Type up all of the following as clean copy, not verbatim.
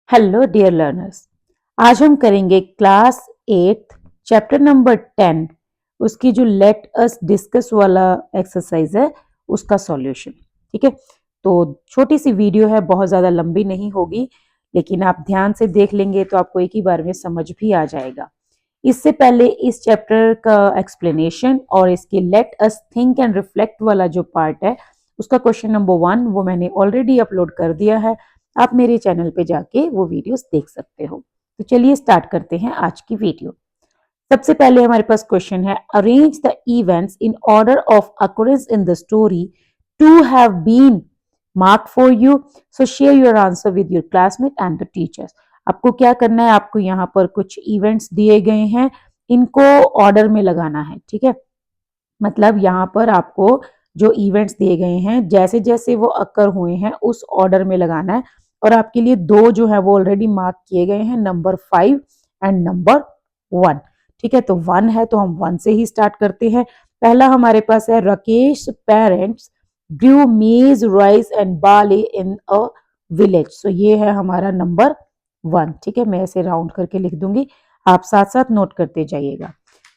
Hello dear learners. आज हम करेंगे क्लास 8 चैप्टर नंबर 10 उसकी जो लेट अस डिस्कस वाला एक्सरसाइज है उसका सॉल्यूशन। ठीक है, तो छोटी सी वीडियो है, बहुत ज़्यादा लंबी नहीं होगी, लेकिन आप ध्यान से देख लेंगे तो आपको एक ही बार में समझ भी आ जाएगा। इससे पहले इस चैप्टर का एक्सप्लेनेशन और इसकी let us think and reflect वाला जो पार्ट है उसका क्वेश्चन नंबर 1 वो मैंने ऑलरेडी अपलोड कर दिया है। आप मेरे चैनल पे जाके वो वीडियोस देख सकते हो। तो चलिए स्टार्ट करते हैं आज की वीडियो। सबसे पहले हमारे पास क्वेश्चन है, arrange the events in order of occurrence in the story to have been mark for you. So share your answer with your classmate and the teachers. आपको क्या करना है, आपको यहाँ पर कुछ इवेंट्स दिए गए हैं, इनको ऑर्डर में लगाना है। ठीक है, मतलब यहाँ पर आपको जो इवेंट्स दिए गए हैं जैसे जैसे वो अकर हुए हैं उस ऑर्डर में लगाना है। और आपके लिए दो जो है वो ऑलरेडी मार्क किए गए हैं, नंबर 5 एंड नंबर 1। ठीक है, तो 1 है तो हम 1 से ही स्टार्ट करते हैं। पहला हमारे पास है, Rakesh parents grew maize rice and barley in a village. So ये है हमारा नंबर 1। ठीक है, मैं इसे राउंड करके लिख दूंगी, आप साथ साथ नोट करते जाइएगा।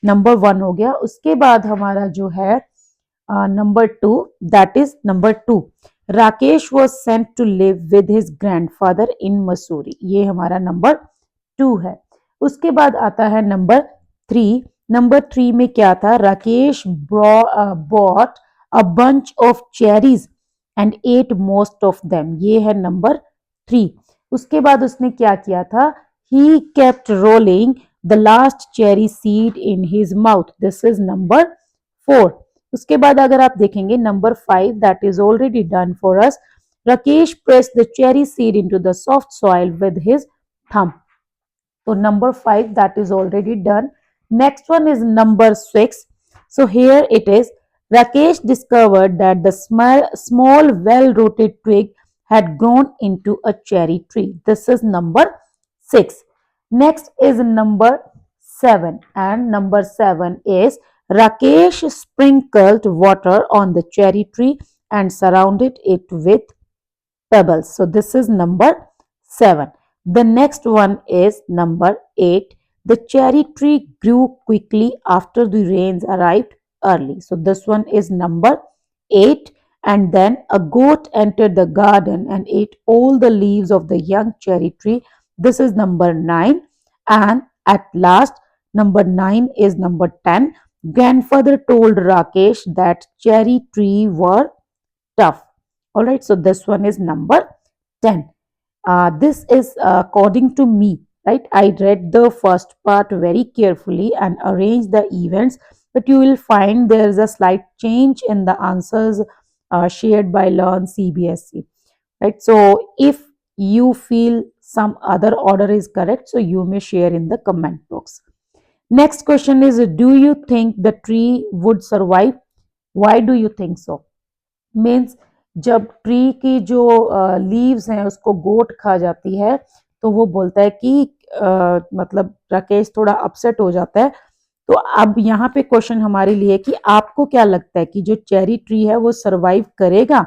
नंबर 1 हो गया। उसके बाद हमारा जो है number 2, that is number 2, Rakesh was sent to live with his grandfather in Mussoorie. ये हमारा नंबर 2 है। उसके बाद आता है नंबर 3। नंबर 3 में क्या था, Rakesh bought a bunch of cherries and at most of them. ये है नंबर 3। उसके बाद उसने क्या किया था, he kept rolling the last cherry seed in his mouth. This is number 4। उसके बाद अगर आप देखेंगे number 5, that is already done for us. Rakesh press the cherry seed into the soft soil with his thumb. तो number 5 that is already done. Next one is number 6. So here it is. Rakesh discovered that the small well-rooted twig had grown into a cherry tree. This is number 6. Next is number 7, and number 7 is Rakesh sprinkled water on the cherry tree and surrounded it with pebbles. So this is number 7. The next one is number 8. The cherry tree grew quickly after the rains arrived early. So this one is number 8. And then a goat entered the garden and ate all the leaves of the young cherry tree. This is number 9. And at last, number 9 is number 10. Grandfather told Rakesh that cherry tree were tough. All right, so this one is number 10. This is according to me, right? I read the first part very carefully and arranged the events, but you will find there is a slight change in the answers shared by Learn CBSE, right? So if you feel some other order is correct, so you may share in the comment box. Next question is, do you think the tree would survive? Why do you think so? Means जब tree की जो leaves हैं उसको गोट खा जाती है तो वो बोलता है कि मतलब राकेश थोड़ा अपसेट हो जाता है। तो अब यहाँ पे क्वेश्चन हमारे लिए कि आपको क्या लगता है कि जो चेरी ट्री है वो सरवाइव करेगा?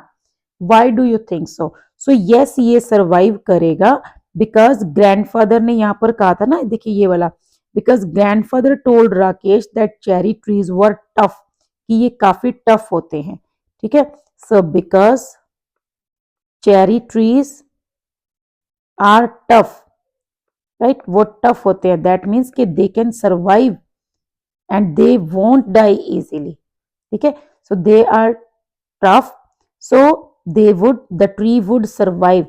Why do you think so? So yes, ये सरवाइव करेगा बिकॉज ग्रैंडफादर ने यहाँ पर कहा था ना, देखिए ये वाला, because grandfather told Rakesh that cherry trees were tough, कि ये काफी टफ होते हैं। ठीक है, so because cherry trees are tough, right? वो tough होते हैं, that means कि they can survive and they won't die easily. ठीक है, so they are tough, so the tree would survive.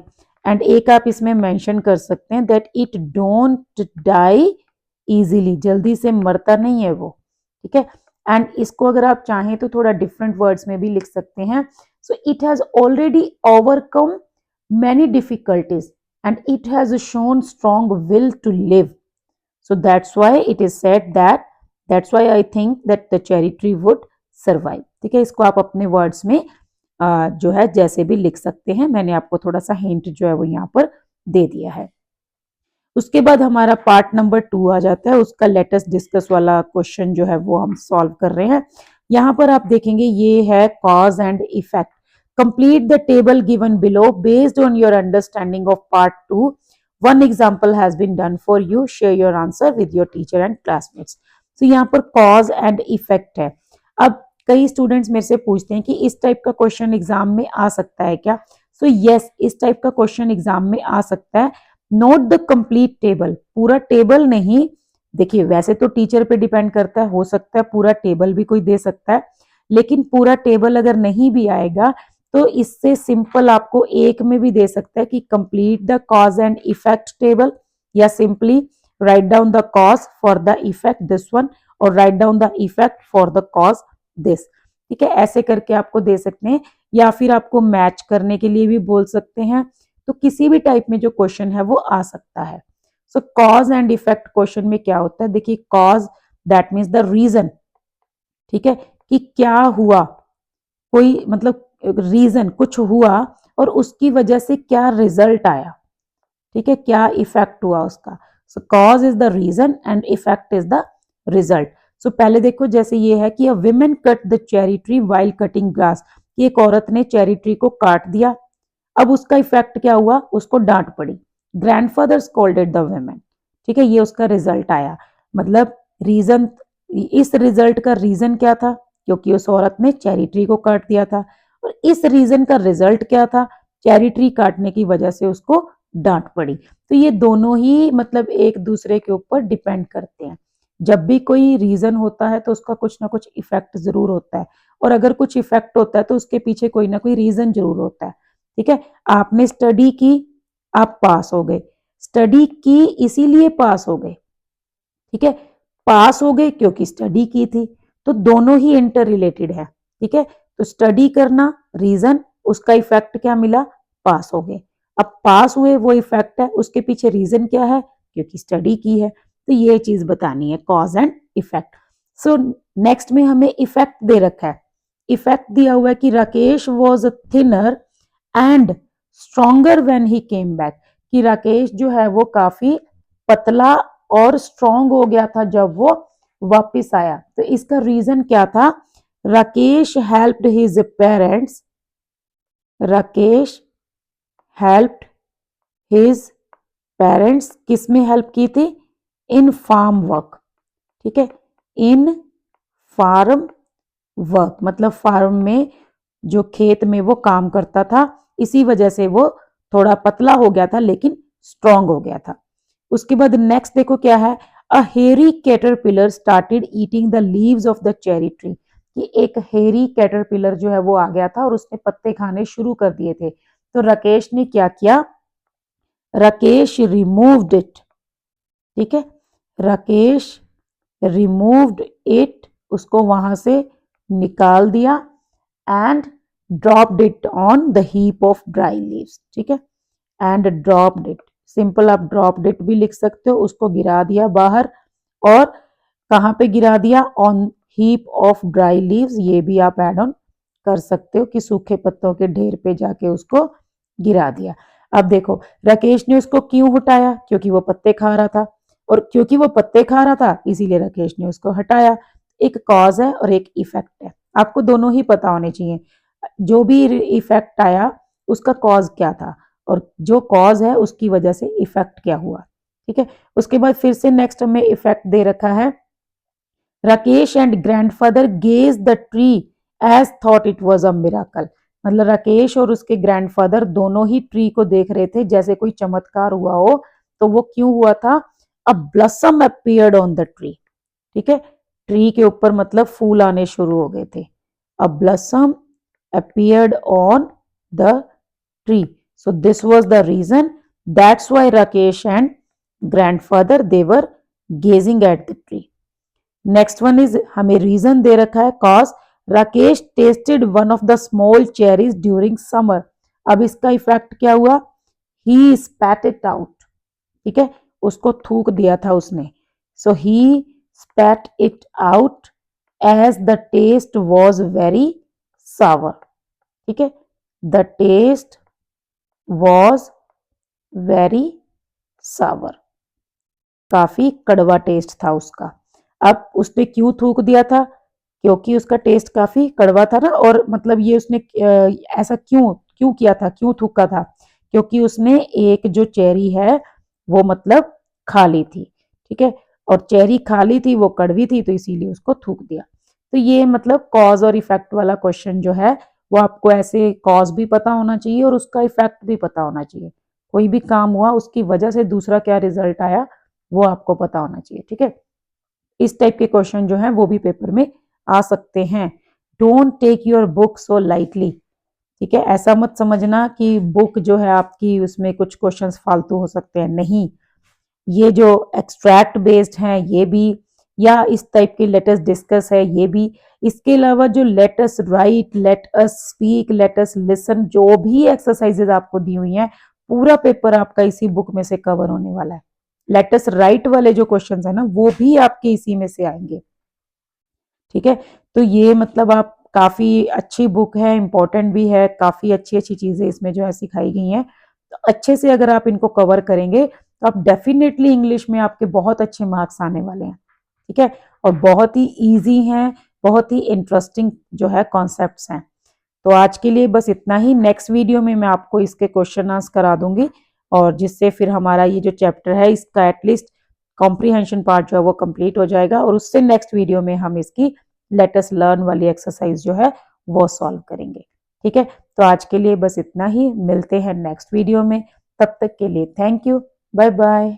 and एक आप इसमें mention कर सकते हैं that it don't die easily, जल्दी से मरता नहीं है वो। ठीक है, एंड इसको अगर आप चाहें तो थोड़ा डिफरेंट वर्ड्स में भी लिख सकते हैं। So it has already overcome many difficulties and it has shown strong will to live. So that's why it is said that, that's why I think that the cherry tree would survive. ठीक है, इसको आप अपने words में जो है जैसे भी लिख सकते हैं। मैंने आपको थोड़ा सा हिंट जो है वो यहाँ पर दे दिया है। उसके बाद हमारा पार्ट नंबर 2 आ जाता है, उसका लेटेस्ट डिस्कस वाला क्वेश्चन जो है वो हम सॉल्व कर रहे हैं। यहाँ पर आप देखेंगे ये है cause and effect. Complete the table given below based on your understanding of part 2। One example has been done for you, share your answer with your teacher and classmates. तो यहाँ पर कॉज एंड इफेक्ट है। अब कई students मेरे से पूछते हैं कि इस टाइप का क्वेश्चन एग्जाम में आ सकता है क्या? सो यस, इस टाइप का क्वेश्चन एग्जाम में आ सकता है। नोट द कंप्लीट टेबल, पूरा टेबल नहीं। देखिए वैसे तो टीचर पे डिपेंड करता है, हो सकता है पूरा टेबल भी कोई दे सकता है, लेकिन पूरा टेबल अगर नहीं भी आएगा तो इससे सिंपल आपको एक में भी दे सकता है कि complete the cause and effect table, या simply write down the cause for the effect this one, और write down the effect for the cause this. ठीक है, ऐसे करके आपको दे सकते हैं, या फिर आपको मैच करने के लिए भी बोल सकते हैं। तो किसी भी टाइप में जो क्वेश्चन है वो आ सकता है। So cause and effect question में क्या होता है, देखिए cause that means the reason, ठीक है, कि क्या हुआ, कोई मतलब रीजन कुछ हुआ और उसकी वजह से क्या रिजल्ट आया, ठीक है, क्या इफेक्ट हुआ उसका। So cause is the reason and effect is the result. So पहले देखो जैसे ये है कि a women cut the cherry tree while cutting grass, एक औरत ने चेरी ट्री को काट दिया। अब उसका इफेक्ट क्या हुआ, उसको डांट पड़ी। ग्रैंडफादर स्कोल्डेड द विमेन, ठीक है, ये उसका रिजल्ट आया। मतलब रीजन, इस रिजल्ट का रीजन क्या था, क्योंकि उस औरत ने चेरी ट्री को काट दिया था। और इस रीजन का रिजल्ट क्या था, चेरी ट्री काटने की वजह से उसको डांट पड़ी। तो ये दोनों ही मतलब एक दूसरे के ऊपर डिपेंड करते हैं। जब भी कोई रीजन होता है तो उसका कुछ ना कुछ इफेक्ट जरूर होता है, और अगर कुछ इफेक्ट होता है तो उसके पीछे कोई ना कोई रीजन जरूर होता है। ठीक है, आपने स्टडी की, आप पास हो गए, स्टडी की इसीलिए पास हो गए, ठीक है, पास हो गए क्योंकि स्टडी की थी। तो दोनों ही इंटर रिलेटेड है। ठीक है, तो स्टडी करना रीजन, उसका इफेक्ट क्या मिला, पास हो गए। अब पास हुए वो इफेक्ट है, उसके पीछे रीजन क्या है, क्योंकि स्टडी की है। तो ये चीज बतानी है, cause and effect. So next में हमें इफेक्ट दे रखा है। इफेक्ट दिया हुआ है कि Rakesh was thinner and stronger when he came back, कि राकेश जो है वो काफी पतला और स्ट्रॉन्ग हो गया था जब वो वापस आया। तो इसका रीजन क्या था, Rakesh helped his parents, Rakesh helped his parents, किसमें हेल्प की थी, इन फार्म वर्क। ठीक है, इन फार्म वर्क मतलब फार्म में जो खेत में वो काम करता था, इसी वजह से वो थोड़ा पतला हो गया था लेकिन स्ट्रांग हो गया था। उसके बाद नेक्स्ट देखो क्या है, अ हेरी caterpillar started eating the leaves of the cherry tree, कि एक हेरी कैटरपिलर जो है वो आ गया था और उसने पत्ते खाने शुरू कर दिए थे। तो राकेश ने क्या किया, राकेश रिमूव्ड इट, ठीक है, राकेश रिमूव्ड इट, उसको वहां से निकाल दिया, and dropped it on the heap of dry leaves, ठीक है, एंड ड्रॉप्ड इट, सिंपल आप ड्रॉप्ड इट भी लिख सकते हो, उसको गिरा दिया बाहर। और कहाँ पे गिरा दिया, on heap of dry leaves, ये भी आप एड ऑन कर सकते हो कि सूखे पत्तों के ढेर पे जाके उसको गिरा दिया। अब देखो राकेश ने उसको क्यों हटाया, क्योंकि वो पत्ते खा रहा था, और क्योंकि वो पत्ते खा रहा था इसीलिए राकेश ने उसको हटाया। एक कॉज है और एक इफेक्ट है, आपको दोनों ही पता होने चाहिए। जो भी इफेक्ट आया उसका कॉज क्या था, और जो कॉज है उसकी वजह से इफेक्ट क्या हुआ। ठीक है, उसके बाद फिर से नेक्स्ट हमें इफेक्ट दे रखा है, Rakesh and grandfather gaze the tree as thought it was a miracle, मतलब राकेश और उसके ग्रैंडफादर दोनों ही ट्री को देख रहे थे जैसे कोई चमत्कार हुआ हो। तो वो क्यों हुआ था, a blossom appeared on the tree, ठीक है, ट्री के ऊपर मतलब फूल आने शुरू हो गए थे। A blossom appeared on the tree. So this was the reason. That's why Rakesh and grandfather they were gazing at the tree. Next one is हमें reason दे रखा है cause Rakesh tasted one of the small cherries during summer. अब इसका effect क्या हुआ, he spat it out, ठीक है, उसको थूक दिया था उसने। So he spat it out as the taste was very sour, ठीक है, the taste was very sour, काफी कड़वा टेस्ट था उसका। अब उसने क्यों थूक दिया था, क्योंकि उसका टेस्ट काफी कड़वा था ना, और मतलब ये उसने ऐसा क्यों क्यों किया था, क्यों थूका था, क्योंकि उसने एक जो चेरी है वो मतलब खाली थी, ठीक है। और चेरी खाली थी, वो कड़वी थी, तो इसीलिए उसको थूक दिया। तो ये मतलब कॉज और इफेक्ट वाला क्वेश्चन जो है वो आपको ऐसे कॉज भी पता होना चाहिए और उसका इफेक्ट भी पता होना चाहिए। कोई भी काम हुआ उसकी वजह से दूसरा क्या रिजल्ट आया वो आपको पता होना चाहिए, ठीक है। इस टाइप के क्वेश्चन जो है वो भी पेपर में आ सकते हैं। Don't take your book so lightly, ठीक है। ऐसा मत समझना कि बुक जो है आपकी उसमें कुछ क्वेश्चंस फालतू हो सकते हैं, नहीं। ये जो एक्सट्रैक्ट बेस्ड हैं ये भी, या इस टाइप की लेट अस डिस्कस है ये भी, इसके अलावा जो let us right, let us speak, let us listen, जो भी एक्सरसाइजेज आपको दी हुई हैं पूरा पेपर आपका इसी बुक में से कवर होने वाला है। लेट अस राइट वाले जो क्वेश्चन है ना वो भी आपके इसी में से आएंगे, ठीक है। तो ये मतलब आप काफी अच्छी बुक है, इंपॉर्टेंट भी है, काफी अच्छी अच्छी चीजें इसमें जो है सिखाई गई हैं। तो अच्छे से अगर आप इनको कवर करेंगे तो आप डेफिनेटली इंग्लिश में आपके बहुत अच्छे मार्क्स आने वाले हैं, ठीक है। और बहुत ही ईजी हैं, बहुत ही इंटरेस्टिंग जो है कॉन्सेप्ट्स हैं। तो आज के लिए बस इतना ही। नेक्स्ट वीडियो में मैं आपको इसके क्वेश्चन आंसर करा दूंगी और जिससे फिर हमारा ये जो चैप्टर है इसका एटलीस्ट कॉम्प्रीहेंशन पार्ट जो है वो कंप्लीट हो जाएगा और उससे नेक्स्ट वीडियो में हम इसकी लेट अस लर्न वाली एक्सरसाइज जो है वो सॉल्व करेंगे, ठीक है। तो आज के लिए बस इतना ही, मिलते हैं नेक्स्ट वीडियो में। तब तक के लिए थैंक यू, बाय बाय।